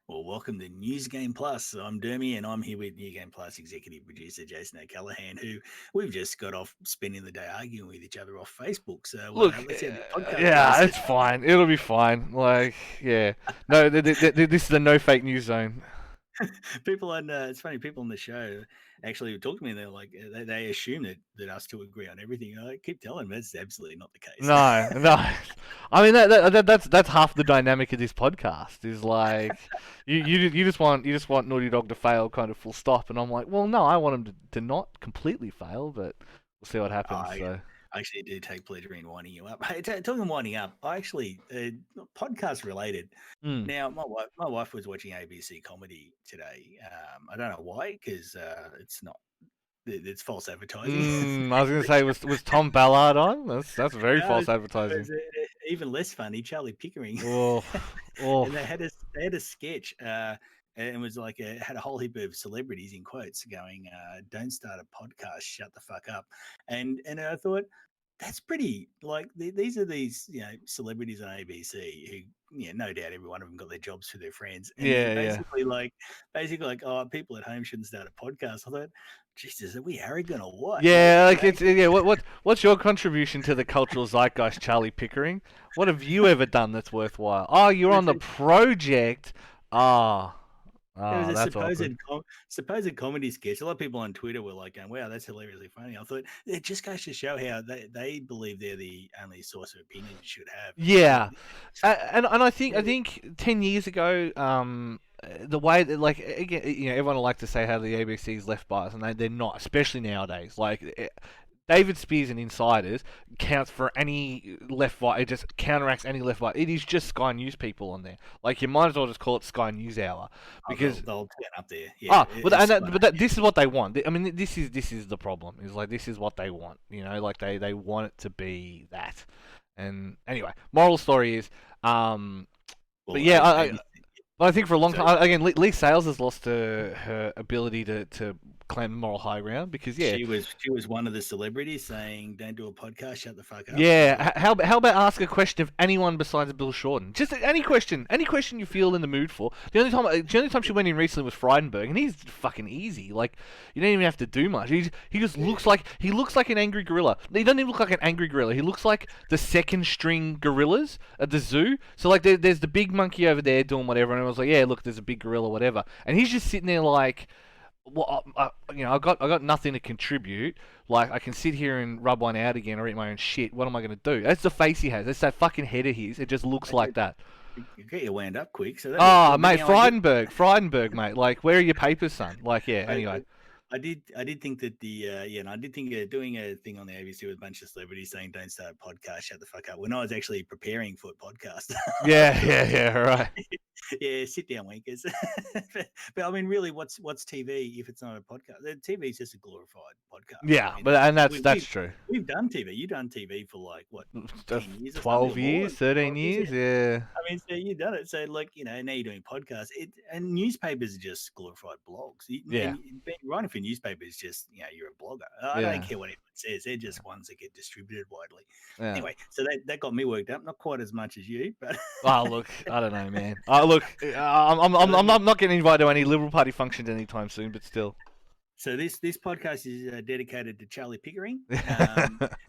Well, welcome to News Game Plus. I'm Dermie, and I'm here with New Game Plus executive producer Jason O'Callaghan, who we've just got off spending the day arguing with each other off Facebook. So Look, let's see how this podcast yeah, goes. it's fine. It'll be fine. Like, yeah. No, this is the no fake news zone. People on it's funny. People on the show actually talk to me, and they're like, they assume that us two agree on everything. I keep telling them that's absolutely not the case. No. I mean, that's half the dynamic of this podcast. Is like, you just want Naughty Dog to fail, kind of full stop. And I'm like, well, no, I want him to not completely fail, but we'll see what happens. So. I actually do take pleasure in winding you up. Hey, talking of winding up, I actually podcast related. Now, my wife was watching ABC comedy today. I don't know why, because it's not. It's false advertising. I was gonna say, was Tom Ballard on? That's very false advertising. It was, even less funny, Charlie Pickering. Oh. And they had a sketch. And it was like had a whole heap of celebrities in quotes going, "Don't start a podcast, shut the fuck up." And I thought that's pretty. Like these are these celebrities on ABC who no doubt every one of them got their jobs through their friends. And basically like oh, people at home shouldn't start a podcast. I thought, Jesus, are we arrogant or what? Yeah, like it's What's your contribution to the cultural zeitgeist, Charlie Pickering? What have you ever done that's worthwhile? Oh, you're on the project. It was a supposed comedy sketch. A lot of people on Twitter were like, "Wow, that's hilariously funny." I thought it just goes to show how they believe they're the only source of opinion you should have. Yeah, and I think 10 years ago, the way that, like, again, everyone will like to say how the ABC's left bias, and they're not, especially nowadays. Like, David Spears and Insiders counts for any left bias. It just counteracts any left bias. It is just Sky News people on there. Like, you might as well just call it Sky News Hour, because they'll turn up there. Yeah. This is what they want. I mean, this is the problem. Is like, this is what they want. Like they want it to be that. And anyway, moral story is, but yeah, I think for a long time, again, Lee Sales has lost her ability to claim moral high ground, because she was one of the celebrities saying, "Don't do a podcast, shut the fuck up." Yeah, how about ask a question of anyone besides Bill Shorten? Just any question you feel in the mood for. The only time she went in recently was Frydenberg, and he's fucking easy. Like, you don't even have to do much. He just looks like an angry gorilla. He doesn't even look like an angry gorilla. He looks like the second string gorillas at the zoo. So like, there's the big monkey over there doing whatever, and I was like, yeah, look, there's a big gorilla, whatever, and he's just sitting there like, well, I got nothing to contribute. Like, I can sit here and rub one out again or eat my own shit. What am I going to do? That's the face he has. That's that fucking head of his. It just looks like that. You get your wound up quick. So mate, Frydenberg, mate. Like, where are your papers, son? Like, yeah. Anyway. I did think that I did think doing a thing on the ABC with a bunch of celebrities saying "Don't start a podcast, shut the fuck up," when I was actually preparing for a podcast. Yeah, right. Yeah, sit down, wankers. but I mean, really, what's TV if it's not a podcast? The TV is just a glorified podcast. Yeah, I mean, that's true. We've done TV. You've done TV for like what, 10 years, 12 years, 13 years, yeah. I mean, so you've done it. So like, now you're doing podcasts. And newspapers are just glorified blogs. Yeah. Writing for newspapers is just, you're a blogger. I don't care what anyone says. They're just ones that get distributed widely. Yeah. Anyway, so that got me worked up. Not quite as much as you, but oh, look, I don't know, man. Look, I'm not getting invited to any Liberal Party functions anytime soon, but still. So this podcast is dedicated to Charlie Pickering,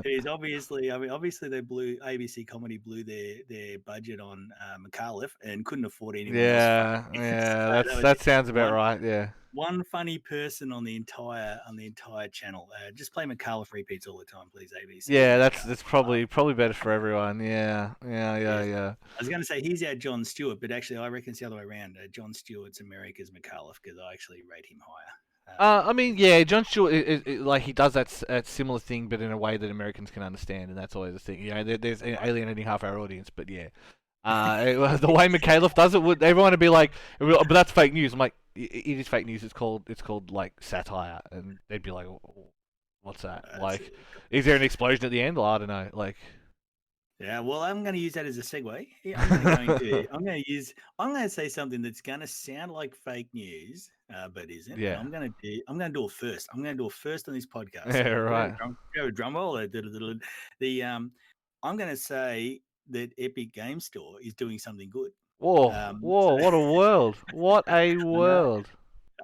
who's obviously ABC Comedy blew their budget on McAuliffe and couldn't afford anyone else. Yeah, that sounds about right. Yeah. One funny person on the entire channel. Just play McAuliffe repeats all the time, please, ABC. Yeah, that's probably better for everyone. Yeah. I was going to say he's our Jon Stewart, but actually I reckon it's the other way around. Jon Stewart's America's McAuliffe, because I actually rate him higher. I mean, yeah, Jon Stewart, like, he does that similar thing, but in a way that Americans can understand, and that's always the thing. There's alienating half our audience, but yeah. The way McAuliffe does it, would everyone would be like, but that's fake news. I'm like, it is fake news. It's called like satire, and they'd be like, what's that? Like, is there an explosion at the end? Well, I don't know. Like, yeah, well, I'm going to use that as a segue. I'm going to say something that's going to sound like fake news, but isn't. Yeah. I'm going to do it first. I'm going to do it first on this podcast. Yeah, right. Go drum roll. I'm going to say that Epic Game Store is doing something good. Whoa, So whoa! What a world! What a I know. world!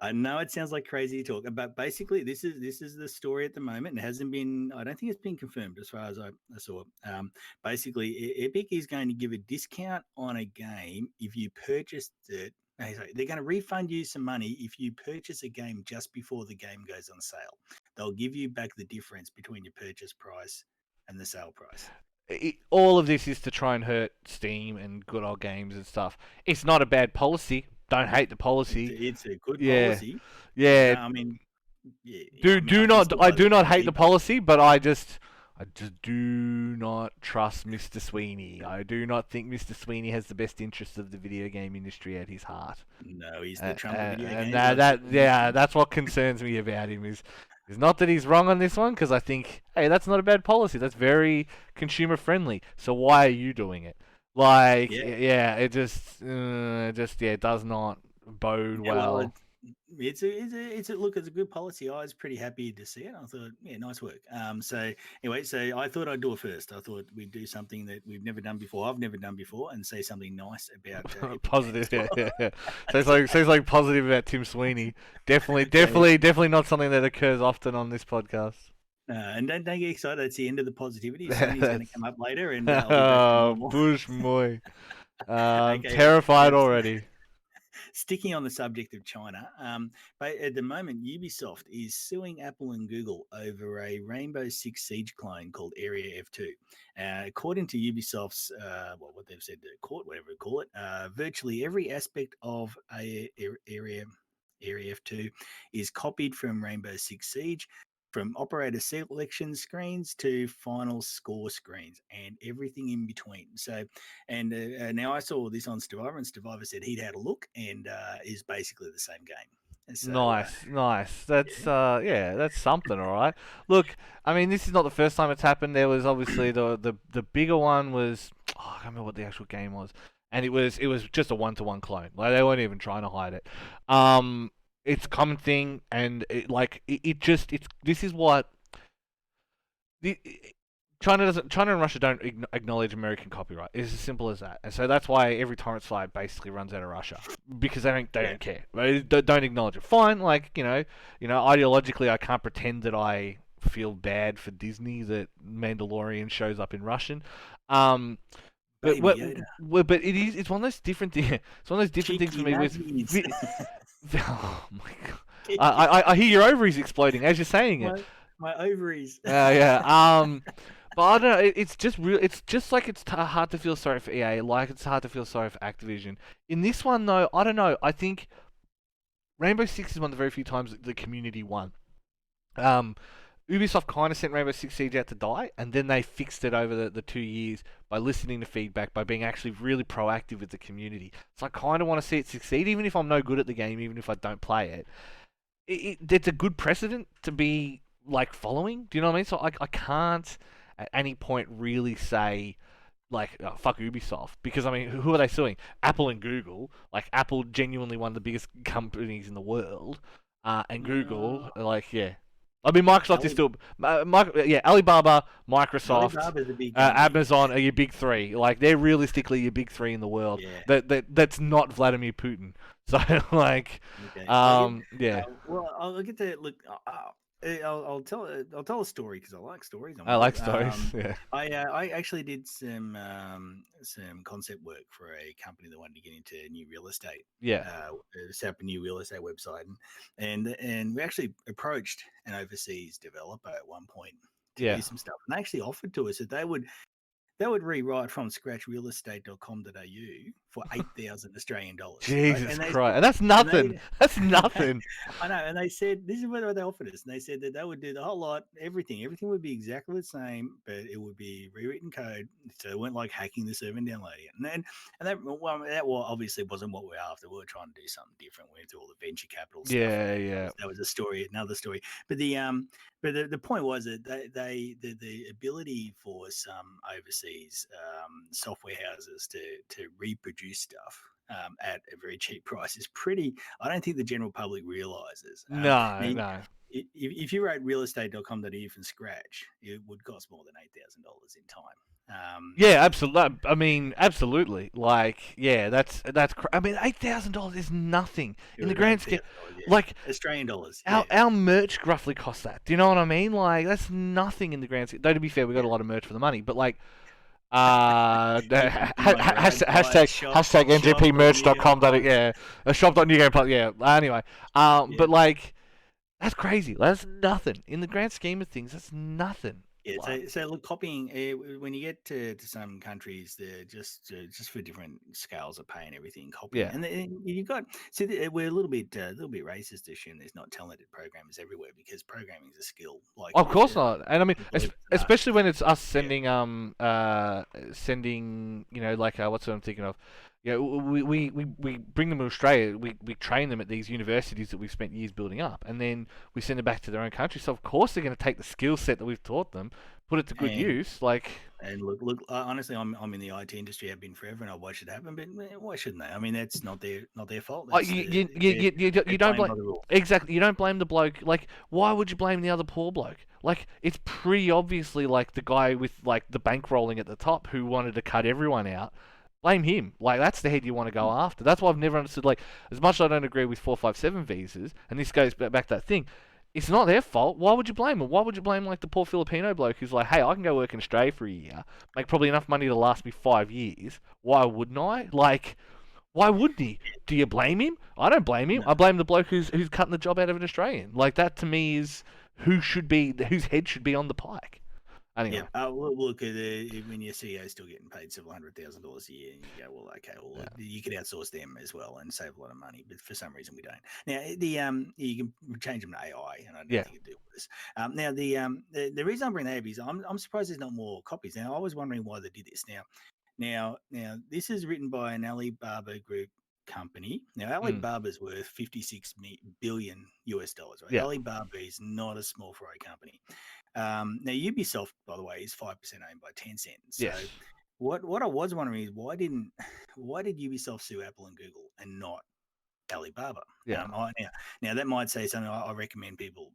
I know it sounds like crazy talk, but basically, this is the story at the moment. It hasn't been. I don't think it's been confirmed as far as I saw. Basically, Epic is going to give a discount on a game if you purchased it. Sorry, they're going to refund you some money if you purchase a game just before the game goes on sale. They'll give you back the difference between your purchase price and the sale price. All of this is to try and hurt Steam and good old games and stuff. It's not a bad policy. Don't hate the policy. It's a good Yeah, policy. yeah. I mean, yeah, Do I mean, do I can not still I buy the do not game hate the cheaper. policy, but I just do not trust Mr. Sweeney. I do not think Mr. Sweeney has the best interests of the video game industry at his heart. No, he's the Trump of video And games. I've that's what concerns me about him is not that he's wrong on this one, because I think, hey, that's not a bad policy. That's very consumer friendly. So why are you doing it? Like, Yeah. yeah, it just it does not bode Yeah, well, well. it's a look. It's a good policy. I was pretty happy to see it. I thought, yeah, nice work. So anyway, so I thought I'd do it first. I thought we'd do something that we've never done before. I've never done before, and say something nice about Epic Positive, Games. yeah. Sounds like positive about Tim Sweeney. Definitely, So, definitely not something that occurs often on this podcast. and don't get excited. That's the end of the positivity. Sony's going to That's come up later, and I'll be back to normal. Bushmoy. I'm Okay, terrified that's already. sticking on the subject of China, but at the moment, Ubisoft is suing Apple and Google over a Rainbow Six Siege clone called Area F2. According to Ubisoft's, what they've said to court, whatever you call it, virtually every aspect of Area F2 is copied from Rainbow Six Siege, from operator selection screens to final score screens and everything in between. So, and now I saw this on Survivor, and Survivor said he'd had a look and is basically the same game. So, Nice. That's yeah, that's something, all right. Look, I mean, this is not the first time it's happened. There was obviously the bigger one was, I can't remember what the actual game was, and it was just a 1-to-1 clone. Like, they weren't even trying to hide it. It's a common thing, and this is what the China and Russia don't acknowledge American copyright. It's as simple as that, and so that's why every torrent site basically runs out of Russia, because they yeah, don't care. They don't acknowledge it. Fine, like, ideologically, I can't pretend that I feel bad for Disney that Mandalorian shows up in Russian. Um, but Baby Yoda, but it's one of those different things. It's one of those different things for cheeky me with. nuggies. Oh my god! I hear your ovaries exploding as you're saying it. my ovaries. Yeah. But I don't know. It's just real. It's just like it's hard to feel sorry for EA. Like it's hard to feel sorry for Activision. In this one, though, I don't know. I think Rainbow Six is one of the very few times that the community won. Ubisoft kind of sent Rainbow Six Siege out to die, and then they fixed it over the 2 years by listening to feedback, by being actually really proactive with the community. So I kind of want to see it succeed, even if I'm no good at the game, even if I don't play it. It's a good precedent to be like following. Do you know what I mean? So I can't at any point really say like, oh, fuck Ubisoft, because I mean, who are they suing? Apple and Google. Like, Apple, genuinely one of the biggest companies in the world, and Google, like, yeah. I mean, Microsoft is still, Alibaba, Microsoft, Alibaba's a big company. Amazon are your big three. Like, they're realistically your big three in the world. Yeah. That's not Vladimir Putin. So, like, Okay. yeah. Well, I'll get to look. I'll tell a story because I like stories. I like stories. Yeah. I actually did some concept work for a company that wanted to get into new real estate. Yeah. Set up a new real estate website, and we actually approached an overseas developer at one point to do some stuff, and they actually offered to us that they would rewrite from scratch realestate.com.au for 8,000 Australian dollars. Jesus right? Christ. And that's nothing. That's nothing. I know. And they said, this is what they offered us. And they said that they would do the whole lot, everything. Everything would be exactly the same, but it would be rewritten code. So it weren't like hacking the server and downloading it. And that obviously wasn't what we were after. We were trying to do something different. We went through all the venture capital stuff. Yeah. That was a story, another story. But the point was that the ability for some overseas software houses to reproduce stuff at a very cheap price is pretty. I don't think the general public realizes. No. If you wrote realestate.com.au from scratch, it would cost more than $8,000 in time. Yeah, absolutely. I mean, absolutely. Like, yeah, I mean, $8,000 is nothing It in the was grand scale. $8,000, yeah, Like, Australian dollars, our yeah, our merch roughly costs that. Do you know what I mean? Like, that's nothing in the grand scale. Though to be fair, we got a lot of merch for the money, but like, You run your own site, hashtag shop.newgame.com. njpmerch.com. Yeah, shop.newgame. Yeah. Anyway, Yeah. but like, that's crazy. That's nothing in the grand scheme of things. That's nothing. Yeah, Like, so look, copying when you get to some countries, they're just for different scales of pay and everything. Copying, yeah. and then you've got we're a little bit racist to assume there's not talented programmers everywhere because programming is a skill. Like Of course not. And I mean, believe it or not. especially when it's us Yeah, sending, like what's what I'm thinking of. Yeah, we bring them to Australia. We train them at these universities that we've spent years building up, and then we send them back to their own country. So of course they're going to take the skill set that we've taught them, put it to good and use. Like, look. Honestly, I'm in the IT industry. I've been forever, and I watch it happen. But why shouldn't they? I mean, that's not their fault. oh, That's they're you don't playing blame by the rules. exactly. You don't blame the bloke. Like, why would you blame the other poor bloke? Like, it's pretty obviously like the guy with like the bankrolling at the top who wanted to cut everyone out. Blame him. Like, that's the head you want to go after. That's why I've never understood. Like, as much as I don't agree with 457 visas, and this goes back to that thing. It's not their fault. Why would you blame them? Why would you blame like the poor Filipino bloke who's like, hey, I can go work in Australia for a year, make probably enough money to last me 5 years. Why wouldn't I? Like, why wouldn't he? Do you blame him? I don't blame him. I blame the bloke who's cutting the job out of an Australian. Like, that to me is whose head should be on the pike. Yeah. Anyway, Look at when your CEO is still getting paid several $100,000 a year, and you go, well, okay, well, yeah. you could outsource them as well and save a lot of money, but for some reason we don't. Now, you can change them to AI, and I don't Yeah. think you do this. Now, the reason I'm bringing that up is I'm surprised there's not more copies. Now, I was wondering why they did this. Now, this is written by an Alibaba group company. Now, Alibaba's worth 56 billion US dollars, right? Yeah. Alibaba is not a small fry company. Now, Ubisoft, by the way, is 5% owned by Tencent. So, Yes. what I was wondering is why did Ubisoft sue Apple and Google and not Alibaba? Yeah. Now that might say something. I recommend people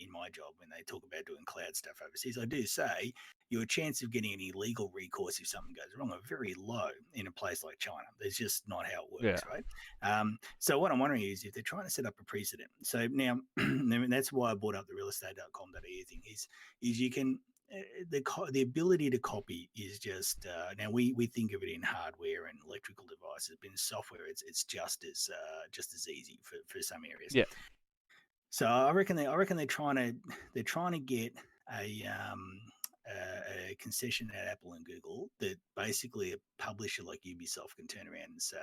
in my job when they talk about doing cloud stuff overseas. I do say your chance of getting any legal recourse if something goes wrong are very low in a place like China. There's just not how it works, right? So what I'm wondering is if they're trying to set up a precedent. So now that's why I brought up the realestate.com.au thing. Is you can the ability to copy is just now we think of it in hardware and electrical devices, but in software it's just as easy for some areas. Yeah. So I reckon they're trying to get a concession at Apple and Google that basically a publisher like Ubisoft can turn around and say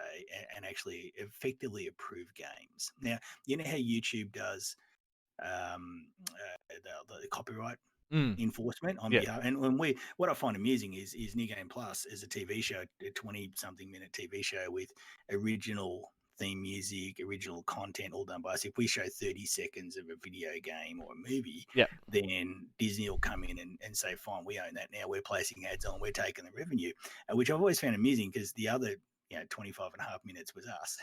and actually effectively approve games. Now you know how YouTube does the copyright enforcement on behalf. And what I find amusing is New Game Plus is a TV show, a 20-something minute TV show with original theme music, original content, all done by us. If we show 30 seconds of a video game or a movie, then Disney will come in and say, fine, we own that now. We're placing ads on, we're taking the revenue, which I've always found amusing because the other 25 and a half minutes was us.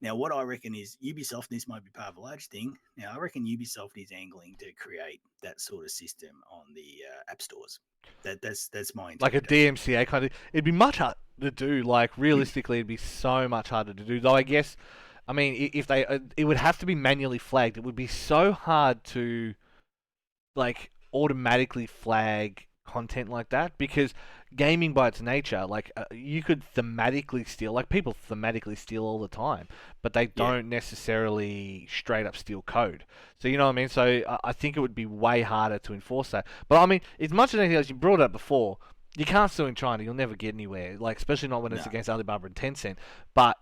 Now, what I reckon is Ubisoft, this might be part of a large thing. Now, I reckon Ubisoft is angling to create that sort of system on the app stores. That's my like a DMCA kind of. It'd be much harder to do. Like, realistically, it'd be so much harder to do. Though I guess, I mean, if they, it would have to be manually flagged. It would be so hard to, like, automatically flag content like that because gaming by its nature, like you could thematically steal, like people thematically steal all the time, but they don't necessarily straight up steal code. So you know what I mean? So I think it would be way harder to enforce that. But I mean, as much as anything else, you brought it up before, you can't sue in China. You'll never get anywhere, like especially not when it's against Alibaba and Tencent. But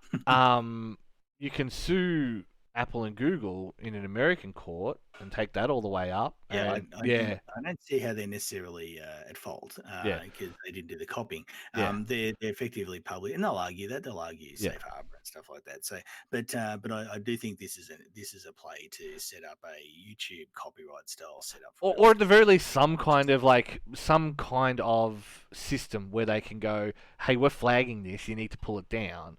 you can sue Apple and Google in an American court and take that all the way up. I don't see how they're necessarily at fault because they didn't do the copying. They're effectively public, and they'll argue safe harbor and stuff like that. So, but I do think this is a play to set up a YouTube copyright style setup, or at the very least some kind of system where they can go, hey, we're flagging this, you need to pull it down.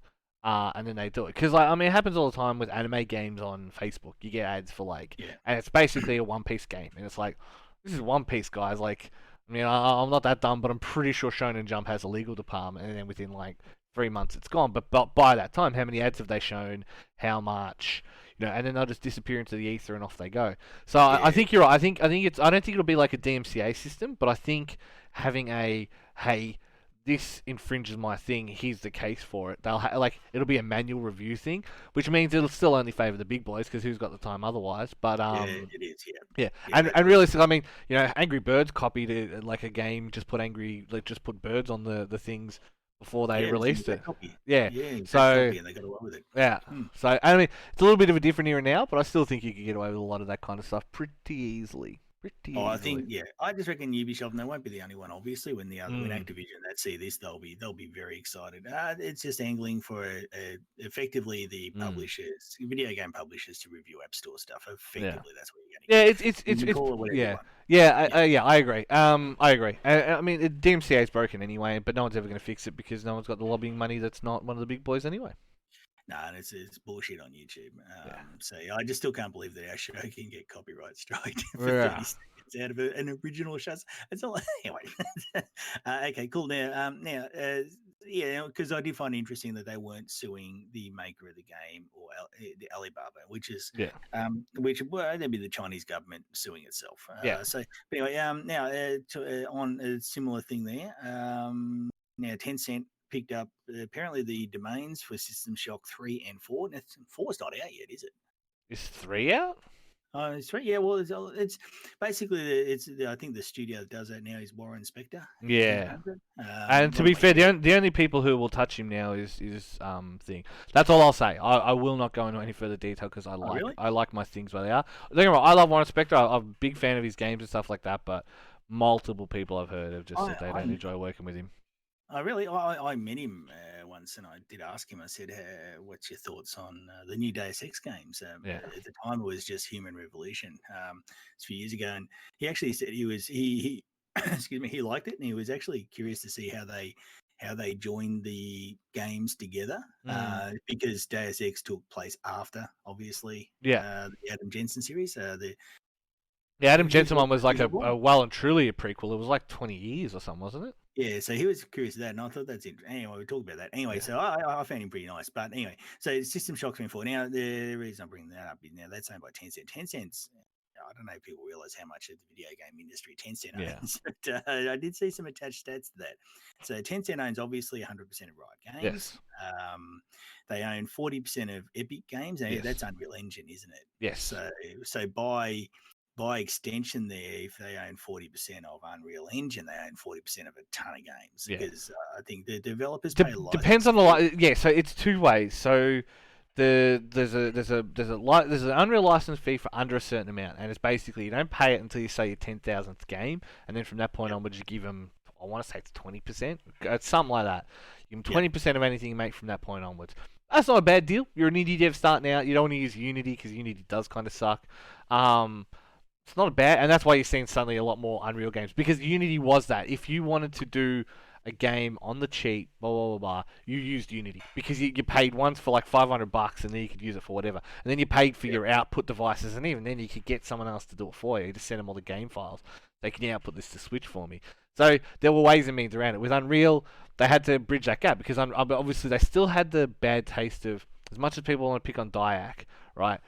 And then they do it. Because, like, I mean, it happens all the time with anime games on Facebook. You get ads for, like... And it's basically a One Piece game. And it's like, this is One Piece, guys. Like, I mean, I'm not that dumb, but I'm pretty sure Shonen Jump has a legal department, and then within like 3 months it's gone. But by that time, how many ads have they shown? How much? And then they'll just disappear into the ether and off they go. So I Yeah, think you're right. I think it's. I don't think it'll be like a DMCA system, but I think having a hey, this infringes my thing. Here's the case for it. Like it'll be a manual review thing, which means it'll still only favour the big boys because who's got the time otherwise. But yeah, it is. Yeah, yeah, yeah, and that's right. realistically, I mean, Angry Birds copied it like a game, just put birds on the things before they Yeah, it was an released it. exact copy. Yeah, Yeah, exact so copy, and they got away with it. yeah, Hmm. so I mean, it's a little bit of a different era now, but I still think you could get away with a lot of that kind of stuff pretty easily, pretty Oh, I easily. think I just reckon Ubisoft, and they won't be the only one. Obviously, when Mm, Activision that see this, they'll be very excited. It's just angling for effectively the mm, publishers, video game publishers, to review App Store stuff. yeah. Effectively, that's what you're going to Yeah, get. You can it's call it whatever you yeah, want. yeah, Yeah. yeah. I agree. I agree. I mean, DMCA is broken anyway, but no one's ever going to fix it because no one's got the lobbying money. That's not one of the big boys anyway. No, and it's bullshit on YouTube. Yeah. So I just still can't believe that our show can get copyright striked for Yeah. 30 seconds out of an original show. It's all anyway. Okay, cool. Yeah, because I did find it interesting that they weren't suing the maker of the game or the Alibaba, Yeah. that'd be the Chinese government suing itself. Yeah. But anyway, on a similar thing there. Now Tencent picked up apparently the domains for System Shock 3 and 4. Now, 4's not out yet, is it? Is 3 out? It's 3. Yeah, well, it's basically I think the studio that does that now is Warren Spector. Who's now Yeah. owns it. And to One of be my fair, the only people who will touch him now is thing. That's all I'll say. I will not go into any further detail because Oh, really? I like my things where they are. Don't get me wrong, I love Warren Spector. I'm a big fan of his games and stuff like that. But multiple people I've heard have just said they I don't enjoy working with him. I met him once, and I did ask him. I said, "What's your thoughts on the new Deus Ex games?" Yeah. At the time, it was just Human Revolution. It's a few years ago, and he actually said he excuse me, he liked it, and he was actually curious to see how they joined the games together Mm. because Deus Ex took place after, obviously, Yeah. the Adam Jensen series. Yeah, Adam Who's Jensen one was like the one? a well and truly a prequel. It was like 20 years or something, wasn't it? Yeah, so he was curious of that, and I thought that's interesting. Anyway, we talked about that. Anyway, Yeah. so I found him pretty nice. But anyway, so System Shock 24. Now, the reason I'm bringing that up is now that's owned by Tencent. Tencent's, I don't know if people realize how much of the video game industry Tencent Yeah. owns, but I did see some attached stats to that. So Tencent owns obviously 100% of Riot Games. Yes. They own 40% of Epic Games. And Yes. that's Unreal Engine, isn't it? Yes. So by extension, there, if they own 40% of Unreal Engine, they own 40% of a ton of games. Yeah. Because I think the developers pay a lot. Depends on yeah, so it's two ways. So there's an Unreal license fee for under a certain amount, and it's basically you don't pay it until you say your 10,000th game, and then from that point onwards you give them, I want to say it's 20%, it's something like that. You give them 20% of anything you make from that point onwards. That's not a bad deal. You're an indie dev starting out. You don't want to use Unity because Unity does kind of suck. It's not bad, and that's why you're seeing suddenly a lot more Unreal games because Unity was that. If you wanted to do a game on the cheap, blah blah blah, blah you used Unity because you paid once for like $500, and then you could use it for whatever, and then you paid for your output devices, and even then you could get someone else to do it for you. You just send them all the game files. They can output this to Switch for me. So there were ways and means around it. With Unreal, they had to bridge that gap because obviously they still had the bad taste of, as much as people want to pick on Dyack, right?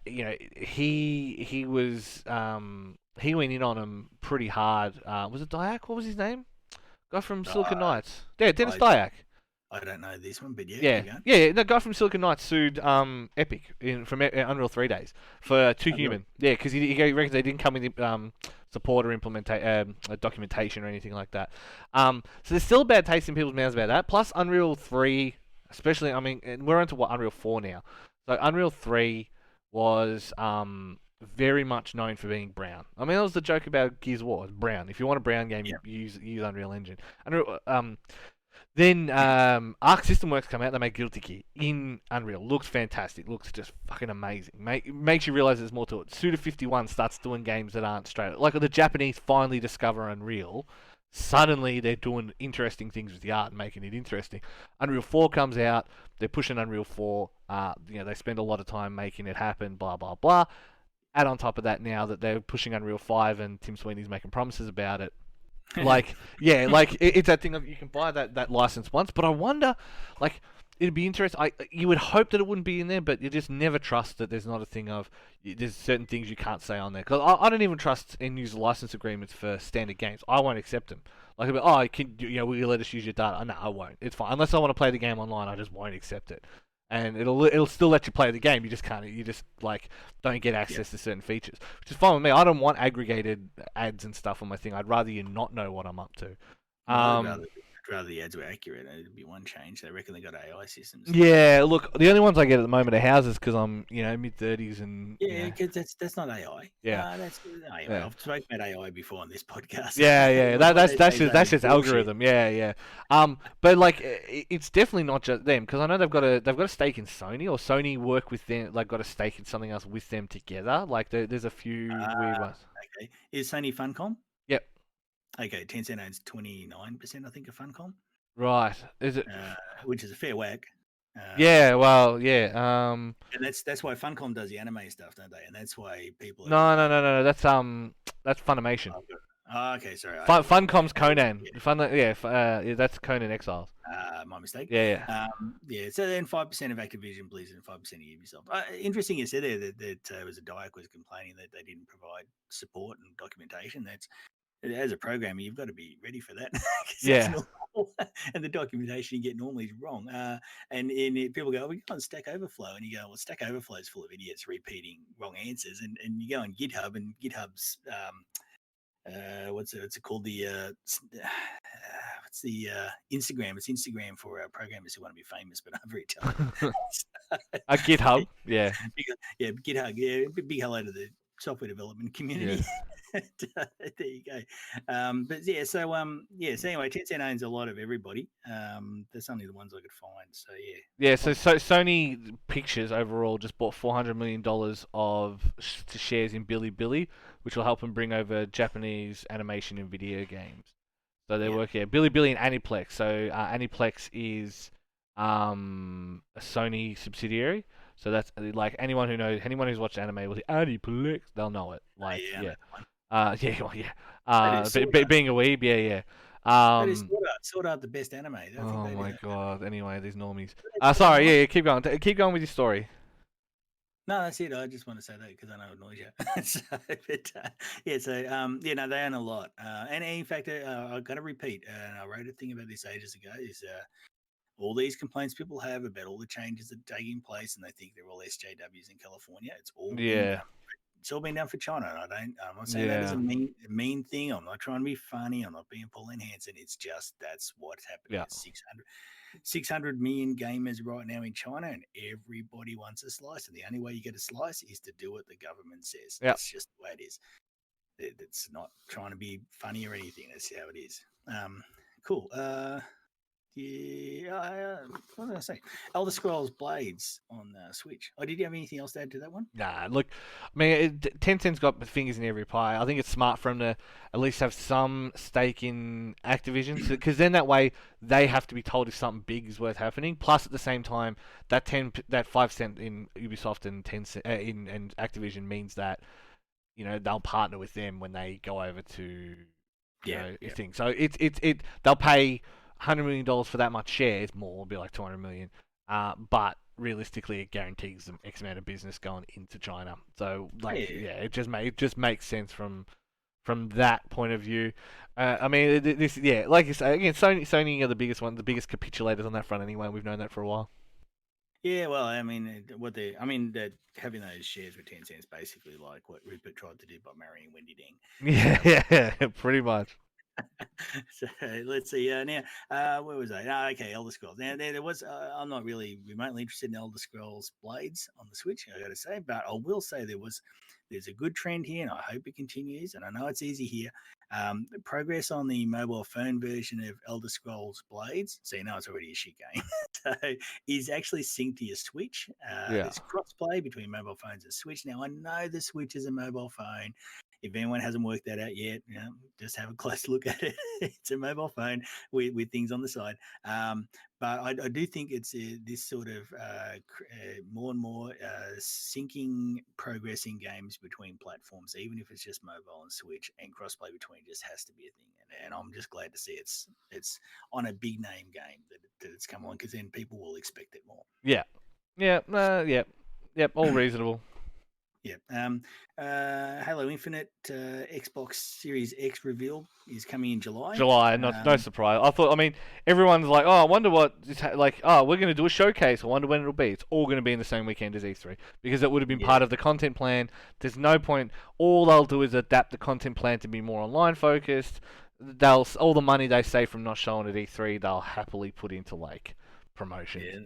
He was he went in on him pretty hard. Was it Dyack? What was his name? Guy from Silicon Knights. Yeah, Dennis I, Dyack. I don't know this one, but Yeah, the guy from Silicon Knights sued Epic from Unreal 3 days for Too Human. Yeah, because he reckons they didn't come with support or documentation or anything like that. So there's still a bad taste in people's mouths about that. Plus Unreal 3, especially, I mean, and we're into Unreal 4 now. So Unreal 3 was very much known for being brown. I mean, that was the joke about Gears of War. It's brown. If you want a brown game, you use Unreal Engine. Then Arc System Works come out. They make Guilty Gear in Unreal. Looks fantastic. Looks just fucking amazing. Makes you realize there's more to it. Suda51 starts doing games that aren't straight. Like the Japanese finally discover Unreal. Suddenly they're doing interesting things with the art and making it interesting. Unreal 4 comes out. They're pushing Unreal 4. They spend a lot of time making it happen. Blah blah blah. Add on top of that now that they're pushing Unreal 5 and Tim Sweeney's making promises about it. Like, yeah, like it's that thing of you can buy that license once, but I wonder, like, it'd be interesting. You would hope that it wouldn't be in there, but you just never trust that there's not a thing of there's certain things you can't say on there. Because I don't even trust end user license agreements for standard games. I won't accept them. Like, will you let us use your data? No, I won't. It's fine unless I want to play the game online. I just won't accept it. And it'll still let you play the game. You just can't. You just like don't get access to certain features, which is fine with me. I don't want aggregated ads and stuff on my thing. I'd rather you not know what I'm up to. I'd rather the ads were accurate. It'd be one change. They reckon they got AI systems. Yeah, look, the only ones I get at the moment are houses because I'm mid-30s and yeah, because that's not AI. Yeah, that's AI. Yeah. I've spoken about AI before on this podcast. Yeah. That's just algorithm. Yeah. But like, it's definitely not just them because I know they've got a stake in Sony, or Sony work with them. Like, got a stake in something else with them together. Like, there's a few weird ones. Okay, is Sony Funcom? Yep. Okay, Tencent owns 29%, I think, of Funcom. Right. Is it? Which is a fair whack. Yeah. Well. Yeah. And that's why Funcom does the anime stuff, don't they? And that's why people. No. That's Funimation. Oh, okay, sorry. Funcom's Conan. That's Conan Exiles. My mistake. Yeah. So then 5% of Activision Blizzard and 5% of Ubisoft. Interesting, you said there that was a Diak was complaining that they didn't provide support and documentation. That's, as a programmer, you've got to be ready for that. Yeah. And the documentation you get normally is wrong. And people go, we go on Stack Overflow, and you go, well, Stack Overflow is full of idiots repeating wrong answers. And you go on GitHub, and GitHub's what's it called? What's the Instagram? It's Instagram for programmers who want to be famous but aren't very talented. A GitHub, yeah, GitHub, yeah. Big hello to the software development community. Yeah. There you go. But yeah, so anyway, Tencent owns a lot of everybody. There's only the ones I could find. So yeah. Yeah, so Sony Pictures overall just bought $400 million of shares in Bilibili, which will help them bring over Japanese animation and video games. So they work here. Bilibili and Aniplex. So Aniplex is a Sony subsidiary. So that's like anyone who's watched anime will say Aniplex, they'll know it. Like being a weeb, yeah. That is Sword Art the best anime. Oh my god. Anyway, these normies. Sorry, yeah, keep going. Keep going with your story. No, that's it. I just want to say that because I know it annoys you. They own a lot. And in fact, I've got to repeat, and I wrote a thing about this ages ago, is all these complaints people have about all the changes that are taking place, and they think they're all SJWs in California. It's all it's all been done for China. I'm not saying that as a mean thing. I'm not trying to be funny. I'm not being Paul Hansen. It's just that's what's happening. Yeah. 600 million gamers right now in China, and everybody wants a slice. And the only way you get a slice is to do what the government says. Yep. That's just the way it is. It's not trying to be funny or anything. That's how it is. Cool. What did I say? Elder Scrolls Blades on Switch. Did you have anything else to add to that one? Nah, look, I mean, Tencent's got fingers in every pie. I think it's smart for them to at least have some stake in Activision, because then that way they have to be told if something big is worth happening. Plus, at the same time, that 5% in Ubisoft and Tencent in Activision means that they'll partner with them when they go over to things. So they'll pay $100 million for that much shares, more will be like $200 million. But realistically, it guarantees them X amount of business going into China. So it just makes sense from that point of view. I mean, like you say, again, Sony are the biggest one, the biggest capitulators on that front anyway. We've known that for a while. Yeah, well, I mean, that having those shares with Tencent is basically like what Rupert tried to do by marrying Wendy Ding. Yeah, pretty much. So let's see. Now, where was I? Okay, Elder Scrolls. Now, there was. I'm not really remotely interested in Elder Scrolls Blades on the Switch, I got to say, but I will say there's a good trend here, and I hope it continues. And I know it's easy here. Progress on the mobile phone version of Elder Scrolls Blades, so you know it's already a shit game. So is actually synced to your Switch. There's cross-play between mobile phones and Switch. Now, I know the Switch is a mobile phone. if anyone hasn't worked that out yet, just have a close look at it. It's a mobile phone with things on the side. But I do think it's this sort of more and more syncing progress in games between platforms, even if it's just mobile and Switch, and crossplay between just has to be a thing. And I'm just glad to see it's on a big name game that it's come on, because then people will expect it more. Yeah. Yep. All reasonable. Yeah. Halo Infinite Xbox Series X reveal is coming in July. No surprise. I mean, everyone's like, oh, I wonder what, we're going to do a showcase. I wonder when it'll be. It's all going to be in the same weekend as E3 because it would have been part of the content plan. There's no point. All they'll do is adapt the content plan to be more online focused. All the money they save from not showing at E3, they'll happily put into promotion. Yeah.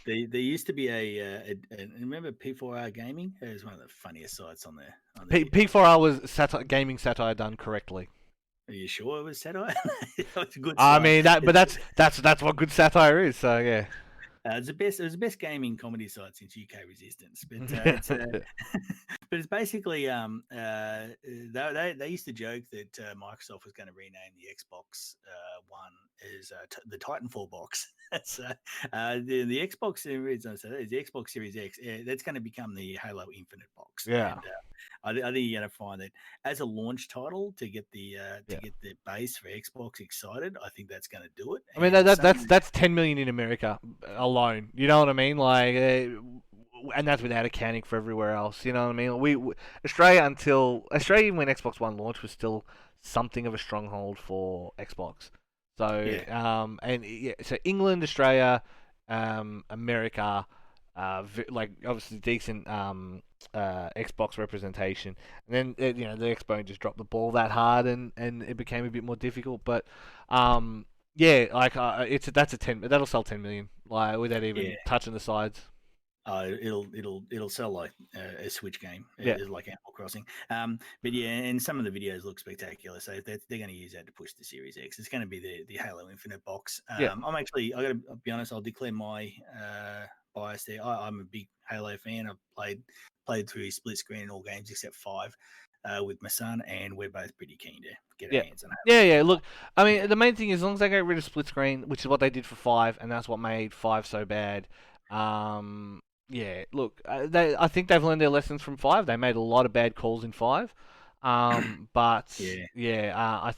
There used to be a remember P4R Gaming? It was one of the funniest sites on there. P4R was gaming satire done correctly. Are you sure it was satire? It was a good I site. mean that's what good satire is. So yeah. It was the best gaming comedy site since UK Resistance, but it's basically they used to joke that Microsoft was going to rename the Xbox One as the Titanfall box. So the Xbox Series, the Xbox Series X, that's going to become the Halo Infinite box. Yeah. And, I think you're going to find that as a launch title to get the base for Xbox excited. I think that's going to do it. I mean that's 10 million in America alone. You know what I mean? And that's without accounting for everywhere else. You know what I mean? Australia even when Xbox One launched was still something of a stronghold for Xbox. So so England, Australia, America, obviously decent Xbox representation, and then the Xbox just dropped the ball that hard, and it became a bit more difficult. But that's a 10. That'll sell 10 million without even touching the sides. It'll sell like a Switch game. It's like Animal Crossing. But and some of the videos look spectacular. So they're going to use that to push the Series X. It's going to be the Halo Infinite box. I got to be honest. I'll declare my bias there. I'm a big Halo fan. I've played through split screen in all games except 5 with my son, and we're both pretty keen to get our hands on Halo. Yeah. Look, I mean, the main thing is as long as they get rid of split screen, which is what they did for 5, and that's what made 5 so bad. Look, I think they've learned their lessons from 5. They made a lot of bad calls in 5. I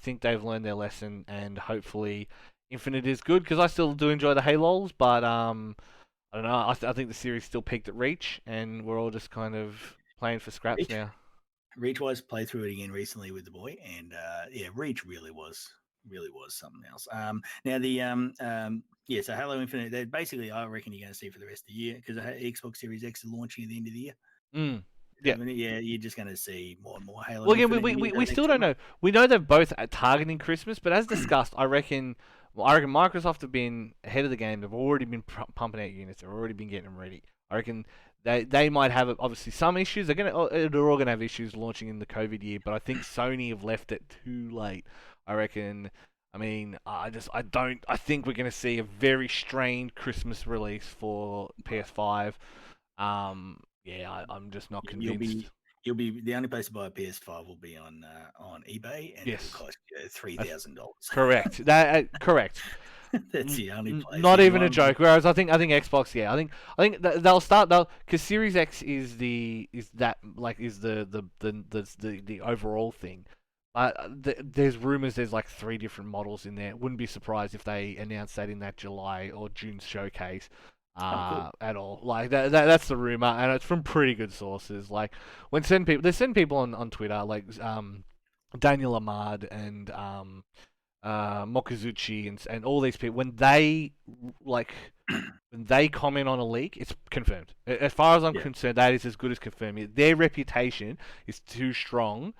think they've learned their lesson, and hopefully Infinite is good, because I still do enjoy the Halos, but I don't know. I think the series still peaked at Reach, and we're all just kind of playing for scraps now. Reach-wise, played through it again recently with the boy, and Reach really was something else. Now the so Halo Infinite, that basically I reckon you're going to see for the rest of the year, because Xbox Series X is launching at the end of the year. Yeah. I mean, you're just going to see more and more Halo. Well, again, we still don't know. We know they're both targeting Christmas, but as discussed, I reckon Microsoft have been ahead of the game. They've already been pumping out units. They've already been getting them ready. I reckon they might have obviously some issues. They're all going to have issues launching in the COVID year, but I think Sony have left it too late. I reckon. I mean, I think we're going to see a very strained Christmas release for PS5. I'm just not convinced. You'll be the only place to buy a PS5 will be on eBay, and it'll cost you $3,000. Correct. Correct. That's the only place. Not even a joke. Whereas I think Xbox, I think they'll start because Series X is the overall thing. There's rumors there's like 3 different models in there. Wouldn't be surprised if they announced that in that July or June showcase. Cool. At all. Like that's the rumor, and it's from pretty good sources. Like they send people on Twitter, like Daniel Ahmad and Mokazuchi and all these people. When they comment on a leak, it's confirmed. As far as I'm concerned, that is as good as confirmed. Their reputation is too strong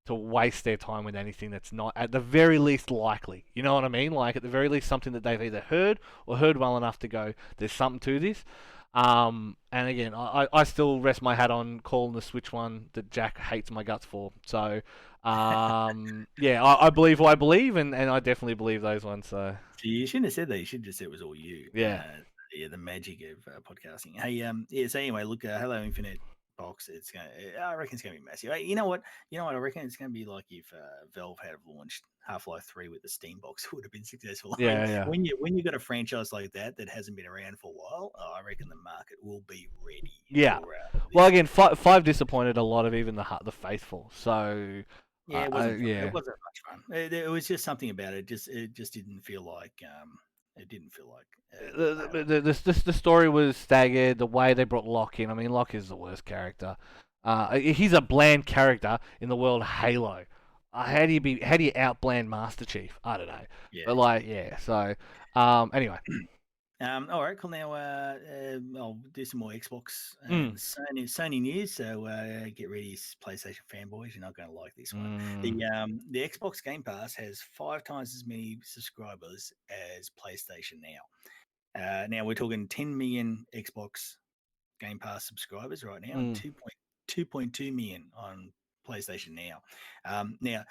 to waste their time with anything that's not, at the very least, likely. You know what I mean? Like, at the very least, something that they've either heard or heard well enough to go, there's something to this. And again, I still rest my hat on calling the Switch one that Jack hates my guts for. So, I believe what I believe, and I definitely believe those ones. So you shouldn't have said that. You should have just said it was all you. Yeah. The magic of podcasting. Hey, so anyway, look, Halo Infinite box, I reckon it's gonna be massive. You know what? I reckon it's gonna be like if Valve had launched Half-Life 3 with the Steam box, it would have been successful. I mean, Yeah. when you got a franchise like that hasn't been around for a while, I reckon the market will be ready Yeah. for Well, this. again, five disappointed a lot of even the faithful. So Yeah, it wasn't fun. yeah. It wasn't much fun. It was just something about it. It just didn't feel like it didn't feel like The story was staggered. The way they brought Locke in, I mean, Locke is the worst character. He's a bland character in the world of Halo. How do you outbland Master Chief? I don't know. yeah. But like, yeah. So, anyway. All right, cool. Now I'll do some more Xbox and Sony news. So get ready, PlayStation fanboys. You're not going to like this one. The Xbox Game Pass has 5 times as many subscribers as PlayStation now. Now we're talking 10 million Xbox Game Pass subscribers right now, and 2.2 million on PlayStation now. Now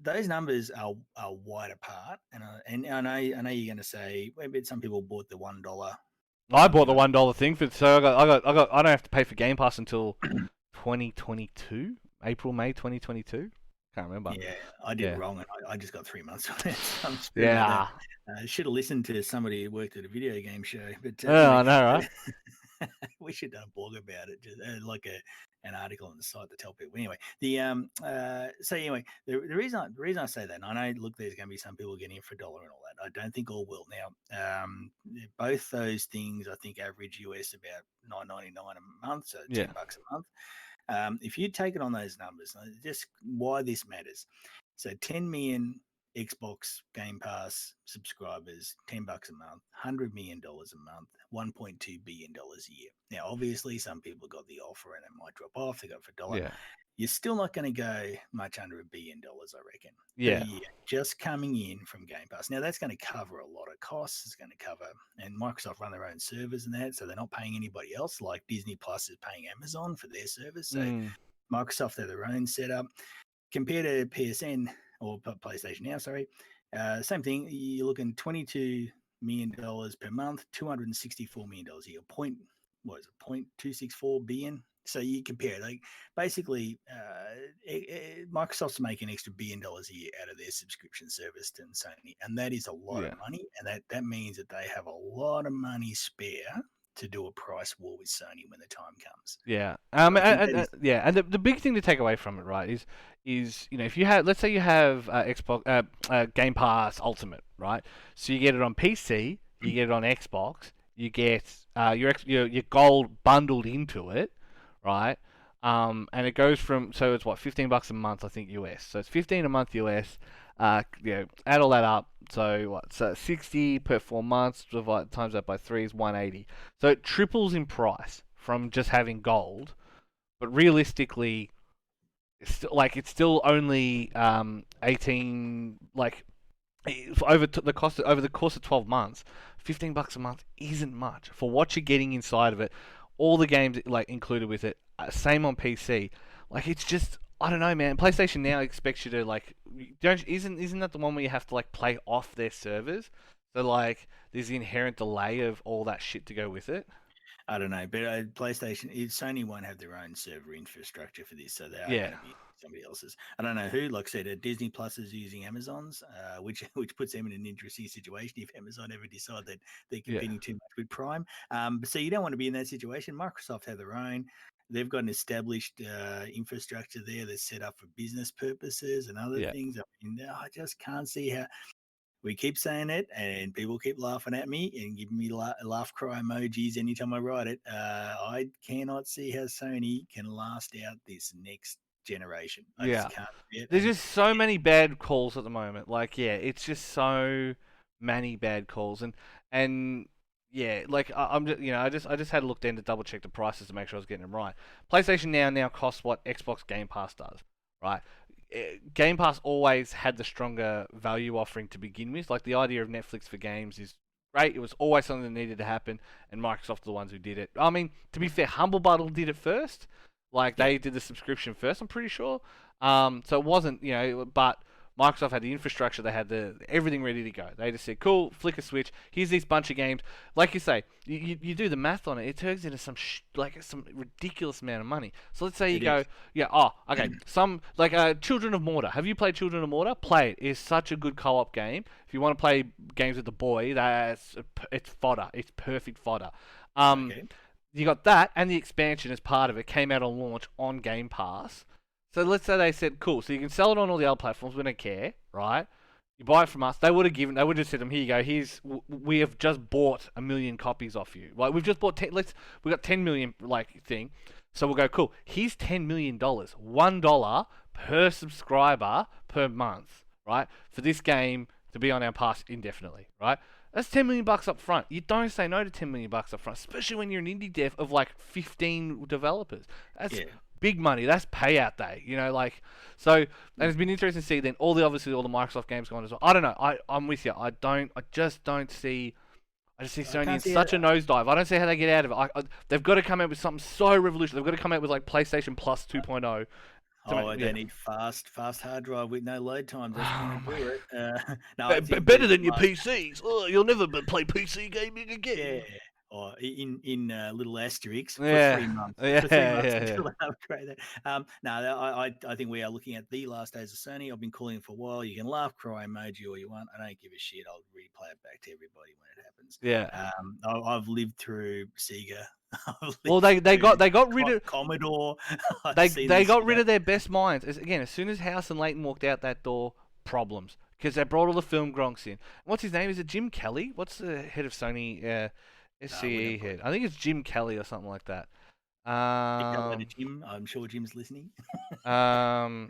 those numbers are wide apart, and I know you're going to say, well, but some people bought the $1. I bought the $1 thing so I don't have to pay for Game Pass until 2022, May 2022. Can't remember. Yeah, I did wrong, and I just got 3 months on it. So I'm yeah. Should have listened to somebody who worked at a video game show. But I know, right? we should do a blog about it, just like an article on the site to tell people. Anyway, the reason I say that, and I know, look, there's going to be some people getting it for $1 and all that. I don't think all will. Now, both those things I think average US about $9.99 a month, so $10 a month. If you take it on those numbers, just why this matters. So 10 million Xbox Game Pass subscribers, $10 a month, $100 million a month, $1.2 billion a year. Now, obviously, some people got the offer and it might drop off. They got it for $1. Yeah. You're still not going to go much under $1 billion, I reckon. Yeah. Per year, just coming in from Game Pass. Now, that's going to cover a lot of costs. It's going to cover, and Microsoft run their own servers and that, so they're not paying anybody else. Like Disney Plus is paying Amazon for their servers. So Microsoft have their own setup. Compared to PSN or PlayStation Now, sorry, same thing. You're looking $22 million per month, $264 million a year. 0.264 billion. So you compare it, like basically, Microsoft's making an extra $1 billion a year out of their subscription service to Sony, and that is a lot of money, and that means that they have a lot of money spare to do a price war with Sony when the time comes. Yeah. And the big thing to take away from it, right, is if you have, let's say you have Xbox Game Pass Ultimate, right? So you get it on PC, you get it on Xbox, you get your gold bundled into it, right? And it goes from, so it's what, $15 a month, I think, US. So it's $15 a month US. Add all that up. So what? So 60 per 4 months, times that by 3 is 180. So it triples in price from just having gold. But realistically, it's still only 18, like over the course of 12 months. $15 a month isn't much for what you're getting inside of it. All the games like included with it. Same on PC. Like, it's just, I don't know, man. PlayStation Now expects you to like, isn't that the one where you have to like play off their servers? So like, there's the inherent delay of all that shit to go with it. I don't know, but Sony won't have their own server infrastructure for this, so they are going to be somebody else's. I don't know who. Like I said, Disney Plus is using Amazon's, which puts them in an interesting situation if Amazon ever decide that they're competing too much with Prime. So you don't want to be in that situation. Microsoft have their own. They've got an established infrastructure there that's set up for business purposes and other things. I mean, I just can't see how. We keep saying it, and people keep laughing at me and giving me laugh cry emojis anytime I write it. I cannot see how Sony can last out this next generation. I just can't see it. There's just so many bad calls at the moment. Like, it's just so many bad calls, and like I'm just, I just had a look then to double check the prices to make sure I was getting them right. PlayStation now costs what Xbox Game Pass does, right? Game Pass always had the stronger value offering to begin with. Like, the idea of Netflix for games is great. It was always something that needed to happen, and Microsoft are the ones who did it. I mean, to be fair, Humble Bundle did it first. Like, they did the subscription first, I'm pretty sure. So it wasn't, but Microsoft had the infrastructure, they had everything ready to go. They just said, cool, flick a switch, here's this bunch of games. Like you say, you do the math on it, it turns into some ridiculous amount of money. So let's say you go, okay, some, like Children of Mortar. Have you played Children of Mortar? Play it. It's such a good co-op game. If you want to play games with the boy, it's fodder. It's perfect fodder. Okay. You got that, and the expansion as part of it came out on launch on Game Pass. So let's say they said, cool, so you can sell it on all the other platforms, we don't care, right? You buy it from us, they would have just said to them, here you go, we have just bought 1 million copies off you. Like, we've just bought, we got 10 million, thing. So we'll go, cool, here's $10 million, $1 per subscriber per month, right? For this game to be on our pass indefinitely, right? That's $10 million up front. You don't say no to $10 million up front, especially when you're an indie dev of like 15 developers. That's big money. That's payout day. So, and it's been interesting to see then all the Microsoft games going as well. I don't know. I'm with you. I just don't see. I just see Sony in such a nosedive. I don't see how they get out of it. They've got to come out with something so revolutionary. They've got to come out with like PlayStation Plus 2.0. They need fast hard drive with no load times. That's going to do it. No, better than your PCs. Oh, you'll never play PC gaming again. Yeah. Or in little asterisks for 3 months. Yeah, for 3 months until they upgrade it. I think we are looking at the last days of Sony. I've been calling it for a while. You can laugh, cry emoji all you want. I don't give a shit. I'll replay it back to everybody when it happens. Yeah. I've lived through Sega. Well, they got rid of Commodore. They got rid of their best minds. As soon as House and Layton walked out that door, problems, because they brought all the film gronks in. What's his name? Is it Jim Kelly? What's the head of Sony? SCE head. I think it's Jim Kelly or something like that. Jim. I'm sure Jim's listening. Are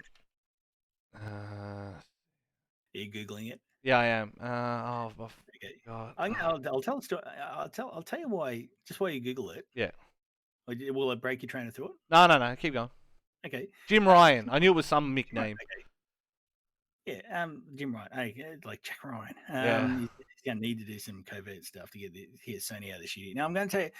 you googling it? Yeah, I am. Okay. I'll tell a story. I'll tell you why. Just why you Google it. Yeah. Will it break your train of thought? No. Keep going. Okay. Jim Ryan. I knew it was some Mick name. Okay. Yeah, Jim Ryan, like Jack Ryan. He's going to need to do some covert stuff to get Sony out of the shooting. Now I'm going to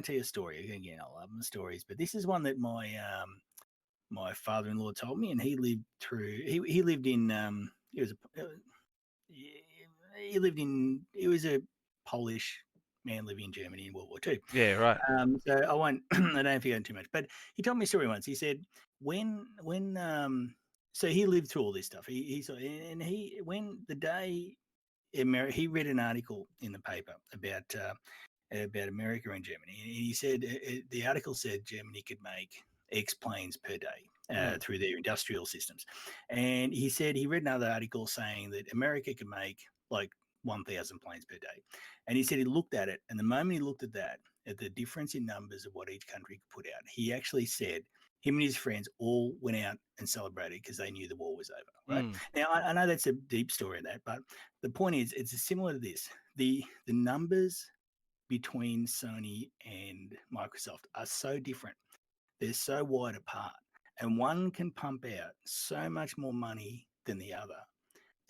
tell you a story. Again, I love the stories, but this is one that my father-in-law told me, and he lived through. He lived in. He was a Polish man living in Germany in World War II. Yeah, right. So I won't. I don't have to go into too much, but he told me a story once. He said when so he lived through all this stuff. When the day he read an article in the paper about America and Germany, and he said the article said Germany could make X planes per day through their industrial systems, and he said he read another article saying that America could make like 1,000 planes per day, and he said he looked at it, and the moment he looked at that, at the difference in numbers of what each country could put out, he actually said him and his friends all went out and celebrated because they knew the war was over. Right now, I know that's a deep story of that, but the point is, it's similar to this. The numbers between Sony and Microsoft are so different. They're so wide apart, and one can pump out so much more money than the other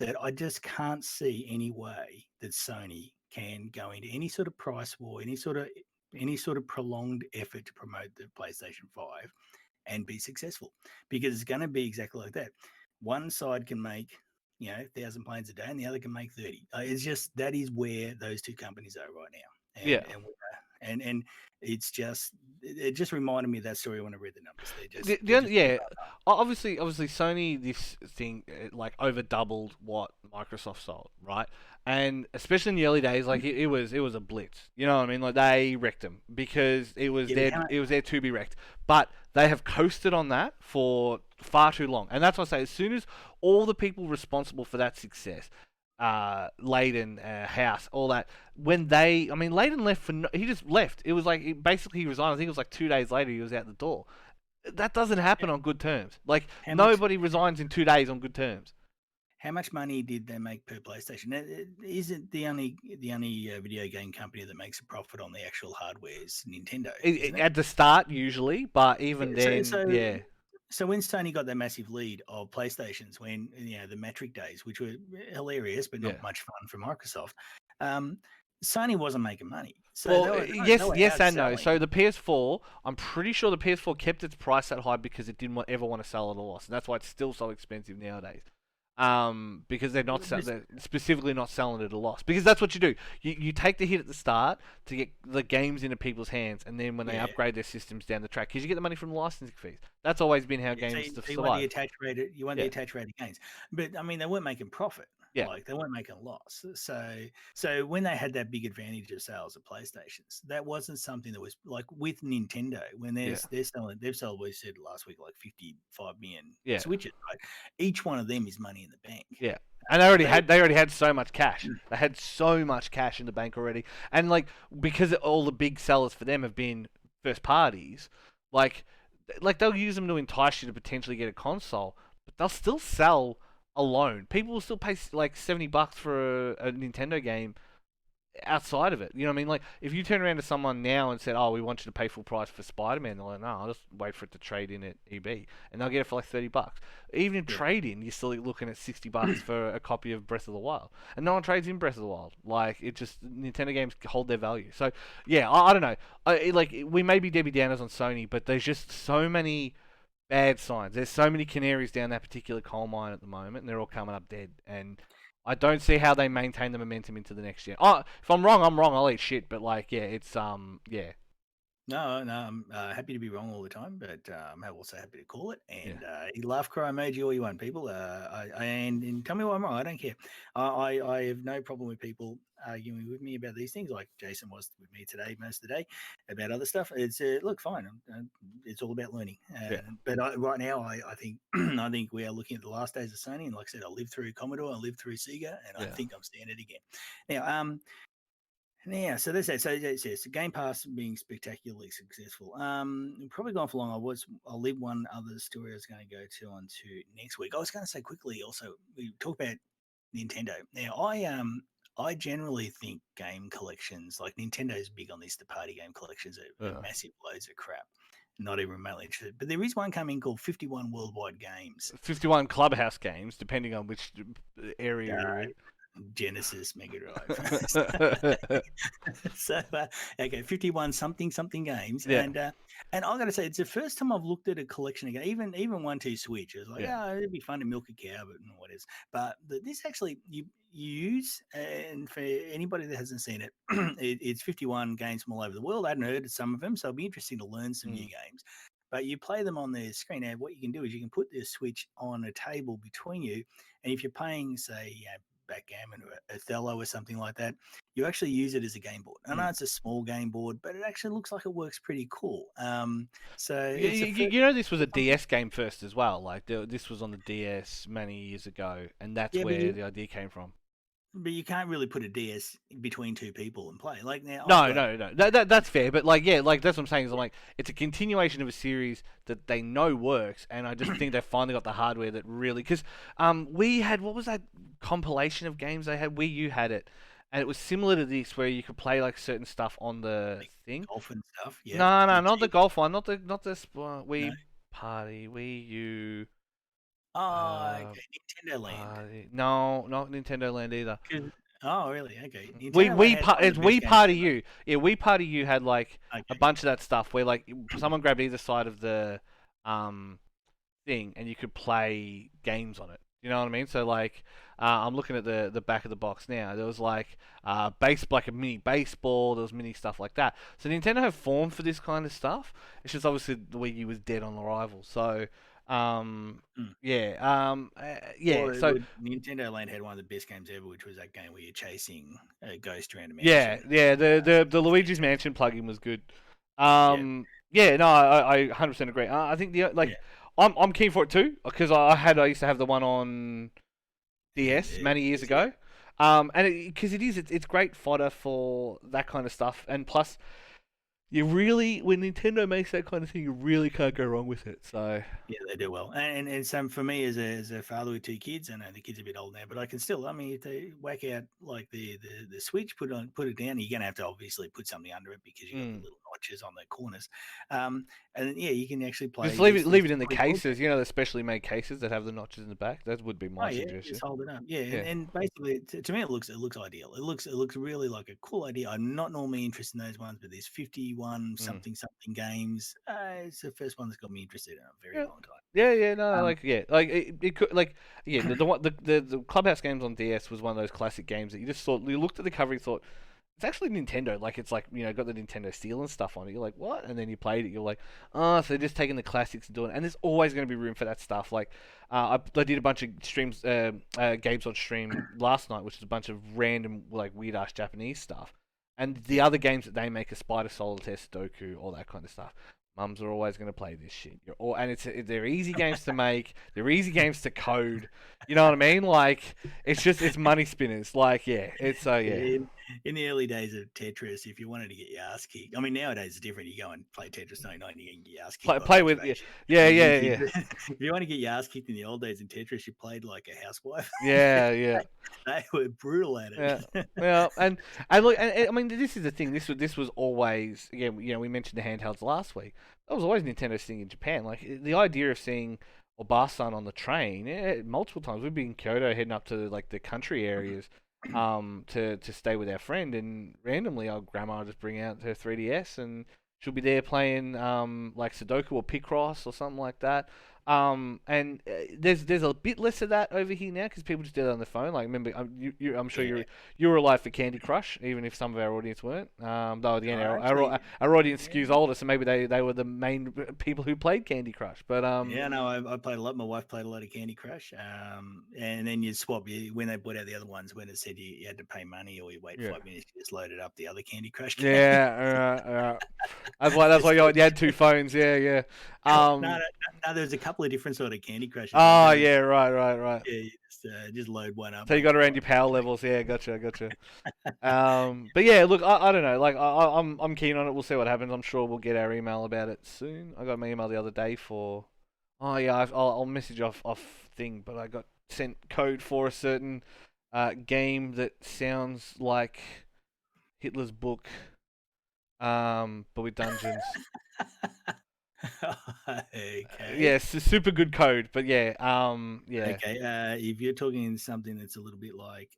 that I just can't see any way that Sony can go into any sort of price war, any sort of prolonged effort to promote the PlayStation 5 and be successful, because it's going to be exactly like that. One side can make 1,000 planes a day, and the other can make 30. It's just that is where those two companies are right now. And it's just it just reminded me of that story when I read the numbers. Obviously Sony, this thing like over doubled what Microsoft sold, right? And especially in the early days, like it was a blitz. You know what I mean? Like they wrecked them because it was there to be wrecked. But they have coasted on that for far too long, and that's what I say. As soon as all the people responsible for that success, Layden, House, all that, Layden left he just left. It was like basically he resigned. I think it was like 2 days later he was out the door. That doesn't happen on good terms. Like nobody resigns in 2 days on good terms. How much money did they make per PlayStation? Is it the only video game company that makes a profit on the actual hardware is Nintendo? At the start, usually, but even then. So when Sony got that massive lead of PlayStations, when the metric days, which were hilarious but not much fun for Microsoft, Sony wasn't making money. So yes and no. So the PS4, I'm pretty sure the PS4 kept its price that high because it didn't ever want to sell at a loss, and that's why it's still so expensive nowadays. because they're not Just- they're specifically not selling it at a loss. Because that's what you do. You take the hit at the start to get the games into people's hands, and then when they yeah. upgrade their systems down the track, because you get the money from licensing fees. That's always been how So, games so have you want the survived. attach rate. You want the Yeah. attach rate of gains, but I mean they weren't making profit. Yeah. Like they weren't making a loss. So when they had that big advantage of sales of PlayStations, that wasn't something that was like with Nintendo when Yeah. they're selling. They've sold. We said last week like 55 million Yeah. Switches. Right, each one of them is money in the bank. Yeah. And they already had so much cash. They had so much cash in the bank already. And like because all the big sellers for them have been first parties, like they'll use them to entice you to potentially get a console, but they'll still sell alone. People will still pay like $70 for a Nintendo game outside of it. You know what I mean? Like, if you turn around to someone now and said, "Oh, we want you to pay full price for Spider-Man," they're like, "No, I'll just wait for it to trade in at EB, and they'll get it for like $30." Even in trade-in, you're still looking at $60 for a copy of Breath of the Wild, and no one trades in Breath of the Wild. Like, it just Nintendo games hold their value. So, yeah, I don't know. Like, we may be Debbie Downers on Sony, but there's just so many bad signs. There's so many canaries down that particular coal mine at the moment, and they're all coming up dead. And I don't see how they maintain the momentum into the next year. Oh, if I'm wrong, I'm wrong. I'll eat shit. But like, yeah, it's yeah. No, I'm happy to be wrong all the time, but I'm also happy to call it. And Yeah. you laugh cry emoji all you want, people. And tell me why I'm wrong. I don't care. I have no problem with people arguing with me about these things, like Jason was with me today most of the day about other stuff. It's look fine. It's all about learning. Yeah. But right now, I think I think we are looking at the last days of Sony. And like I said, I lived through Commodore, I lived through Sega, and I think I'm seeing it again. Now, yeah, so that's it. So yes, Game Pass being spectacularly successful. Probably gone for long. I'll leave one other story I was going to go on to next week. I was going to say quickly also, we talk about Nintendo. Now I generally think game collections, like Nintendo's big on this, the party game collections are massive loads of crap. Not even remotely interested. But there is one coming called 51 Worldwide Games. 51 Clubhouse games, depending on which area you're in. Genesis, Mega Drive. So okay, 51 something games, Yeah. and I got to say, it's the first time I've looked at a collection again. Even 1-2 Switch. It's like, Yeah. it'd be fun to milk a cow, but what is? But this actually you use, and for anybody that hasn't seen it, it's 51 games from all over the world. I hadn't heard of some of them, so it'll be interesting to learn some new games. But you play them on the screen. Now, what you can do is you can put the Switch on a table between you, and if you're playing, say, backgammon or Othello or something like that, you actually use it as a game board. I know it's a small game board, but it actually looks like it works pretty cool. So you know, this was a DS game first as well. Like this was on the DS many years ago, and that's where the idea came from. But you can't really put a DS between two people and play. Like now, no. That's fair. But like, yeah, like that's what I'm saying. Is I'm like, it's a continuation of a series that they know works, and I just think they finally got the hardware that really. Because we had, what was that compilation of games they had? Wii U had it, and it was similar to this, where you could play like certain stuff on the thing. Golf and stuff. Yeah. No, not the golf one. Not the Wii Party. Wii U. Oh, okay. Nintendo Land. No, not Nintendo Land either. Oh, really? Okay. It's Wii Party U. Yeah, Wii Party U had like a bunch of that stuff where like someone grabbed either side of the thing and you could play games on it. You know what I mean? So like, I'm looking at the back of the box now. There was like like a mini baseball. There was mini stuff like that. So Nintendo have formed for this kind of stuff. It's just obviously the Wii U was dead on arrival. So. So Nintendo Land had one of the best games ever, which was that game where you're chasing a ghost around a mansion. Yeah. The Luigi's Mansion plugin was good. I 100% agree. I think I'm keen for it too because I used to have the one on DS many years ago. And because it's great fodder for that kind of stuff, and plus. When Nintendo makes that kind of thing, you really can't go wrong with it. So yeah, they do well. And some for me as a father with two kids, I know the kids are a bit old now, but I can still. I mean, if they whack out like the Switch, put it down. You're gonna have to obviously put something under it because you got the little notches on the corners. And yeah, you can actually play. Just leave There's it in the pretty cool cases. You know, the specially made cases that have the notches in the back. That would be Oh my yeah, suggestion. just hold it up. Yeah, and, Yeah. and basically, to me, it looks ideal. It looks really like a cool idea. I'm not normally interested in those ones, but there's 51 Mm. something games. It's the first one that's got me interested in a very Yeah. long time. Yeah, no, Um, like it could, like, again, the Clubhouse games on DS was one of those classic games that you just thought, you looked at the cover, and thought, it's actually Nintendo. Like, it's like, got the Nintendo seal and stuff on it. You're like, what? And then you played it. You're like, oh, so they're just taking the classics and doing it. And there's always going to be room for that stuff. Like, I did a bunch of streams, games on stream last night, which is a bunch of random, like, weird ass Japanese stuff. And the other games that they make are Spider Solitaire, Sudoku, all that kind of stuff. Mums are always going to play this shit. And they're easy games to make. They're easy games to code. You know what I mean? Like, it's money spinners. Like, yeah, it's yeah. In the early days of Tetris, if you wanted to get your ass kicked, I mean, nowadays it's different. You go and play Tetris 99, you can get your ass kicked. Play with, yeah. If you want to get your ass kicked in the old days in Tetris, you played like a housewife. Yeah. They were brutal at it. Yeah, and look, and I mean, this is the thing. This was always, again, we mentioned the handhelds last week. That was always Nintendo's thing in Japan. Like, the idea of seeing Obasan on the train, multiple times. We've been in Kyoto, heading up to like the country areas, to stay with our friend, and randomly our grandma will just bring out her 3DS, and she'll be there playing like Sudoku or Picross or something like that. And there's a bit less of that over here now because people just do it on the phone. Like, remember, I'm sure you were alive for Candy Crush, even if some of our audience weren't. Though again, our audience skews older, so maybe they were the main people who played Candy Crush. But yeah, no, I played a lot. My wife played a lot of Candy Crush. And then you swap when they brought out the other ones, when it said you had to pay money or you wait 5 minutes, you just loaded up the other Candy Crush game. Yeah. That's why you had two phones. Yeah. No, there's a couple of different sort of Candy Crushes. Oh, yeah, right. Yeah, you just load one up. So you got around your power levels. Yeah, gotcha. But yeah, look, I don't know. Like, I'm keen on it. We'll see what happens. I'm sure we'll get our email about it soon. I got my email the other day for. Oh yeah, I'll message off thing, but I got sent code for a certain game that sounds like Hitler's book, but with dungeons. Okay. Yes, super good code, but yeah. Okay. If you're talking something that's a little bit like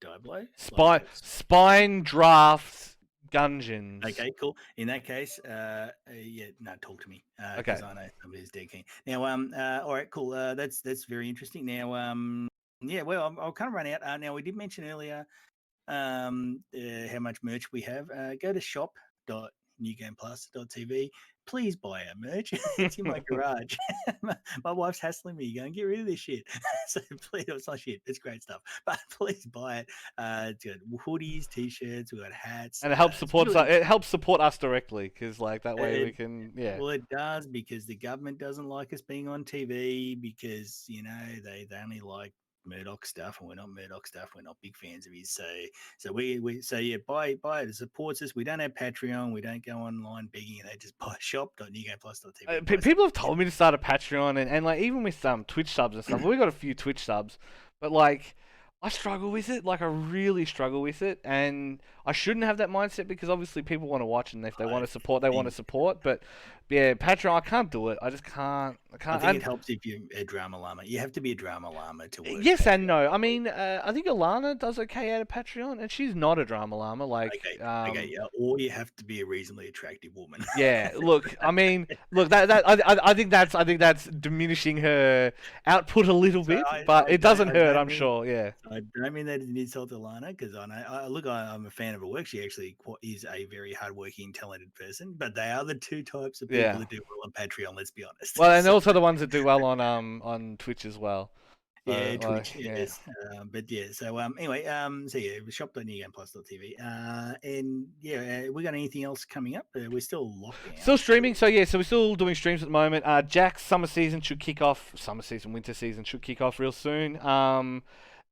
Diablo, Spine Drafts Gungeons. Okay, cool. In that case, talk to me. Okay. Because I know somebody's dead keen. Now, all right, cool. That's very interesting. Now, well, I'll kind of run out. Now, we did mention earlier, how much merch we have. Go to shop.newgameplus.tv. Please buy our merch. It's in my garage. My wife's hassling me, going, get rid of this shit. So please, it's not shit. It's great stuff. But please buy it. It's got hoodies, t-shirts, we've got hats. And it helps support it helps support us directly, because like that way we can Well, it does, because the government doesn't like us being on TV, because they only like Murdoch stuff, and we're not Murdoch stuff. We're not big fans of his. So we buy it. It supports us. We don't have Patreon. We don't go online begging. They just buy shop.newgameplus.tv. People have told me to start a Patreon, and like, even with some Twitch subs and stuff. We got a few Twitch subs, but like, I struggle with it. Like, I really struggle with it, and I shouldn't have that mindset, because obviously people want to watch, and if they want to support, they want to support. But yeah, Patreon, I can't do it. I just can't. I think it helps if you're a drama llama. You have to be a drama llama to work. Yes and no. I mean, I think Alana does okay out of Patreon, and she's not a drama llama. Like, okay, yeah. Or you have to be a reasonably attractive woman. Yeah. Look, I mean, I think that's diminishing her output a little bit, but it doesn't hurt. I'm sure. Yeah. I don't mean that as an insult to Alana, because I know. I'm a fan of her work. She actually is a very hardworking, talented person. But they are the two types of people that do well on Patreon. Let's be honest. Well, and also the ones that do well on Twitch as well. Yeah, Twitch. Yes. But yeah. So anyway. So yeah, shop.newgameplus.tv. And yeah, we got anything else coming up? We're still locked down. Still streaming. So yeah. So we're still doing streams at the moment. Jack's winter season should kick off real soon.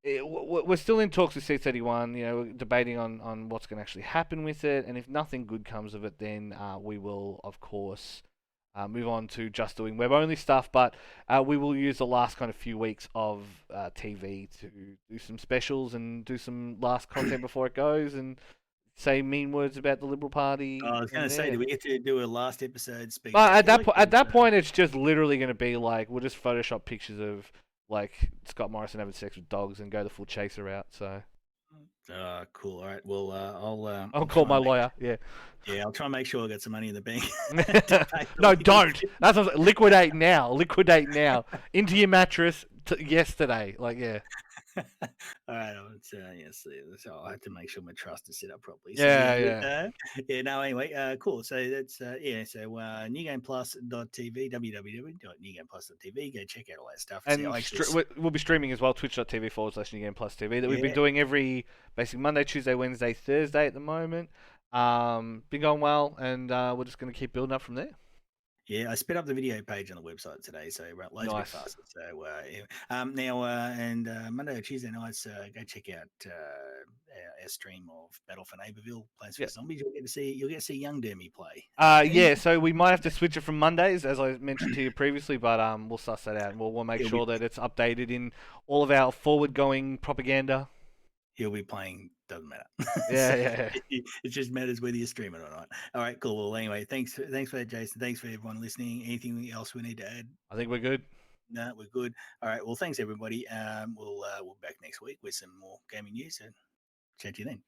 We're still in talks with C31, we're debating on what's going to actually happen with it, and if nothing good comes of it, then we will, of course, move on to just doing web-only stuff, but we will use the last kind of few weeks of TV to do some specials and do some last content before it goes, and say mean words about the Liberal Party. I was going And to say, yeah. do we get to do a last episode But spectacular? at that point, it's just literally going to be like we'll just Photoshop pictures of like Scott Morrison having sex with dogs and go the full chaser route. So Cool. All right. Well, I'll I'll call try my and make, lawyer. Yeah. yeah, I'll try and make sure I got some money in the bank. No, don't. That's what liquidate now. Liquidate now into your mattress yesterday. Like yeah. All right, yes, so I'll have to make sure my trust is set up properly. So Yeah, yeah, yeah. yeah. No, anyway, cool. So that's yeah. So newgameplus.tv, www.newgameplus.tv. Go check out all that stuff. See, And I actually, we'll be streaming as well, twitch.tv/New Plus TV that we've been yeah, doing every basically Monday, Tuesday, Wednesday, Thursday at the moment. Been going well, and we're just going to keep building up from there. yeah. I sped up the video page on the website today, so it loads a bit Nice. faster. So yeah. Now and Monday or Tuesday nights, go check out our stream of Battle for Neighborville, Plants Yep. for Zombies. You'll get to see young Dermie play. Yeah, so we might have to switch it from Mondays, as I mentioned to you previously, but we'll suss that out, and we'll make sure that it's updated in all of our forward-going propaganda. He'll be playing, doesn't matter. Yeah, So yeah. it just matters whether you stream it or not. All right, cool. Well, anyway, thanks for that, Jason. Thanks for everyone listening. Anything else we need to add? I think we're good. No, we're good. All right. Well, thanks everybody. We'll be back next week with some more gaming news and chat to you then.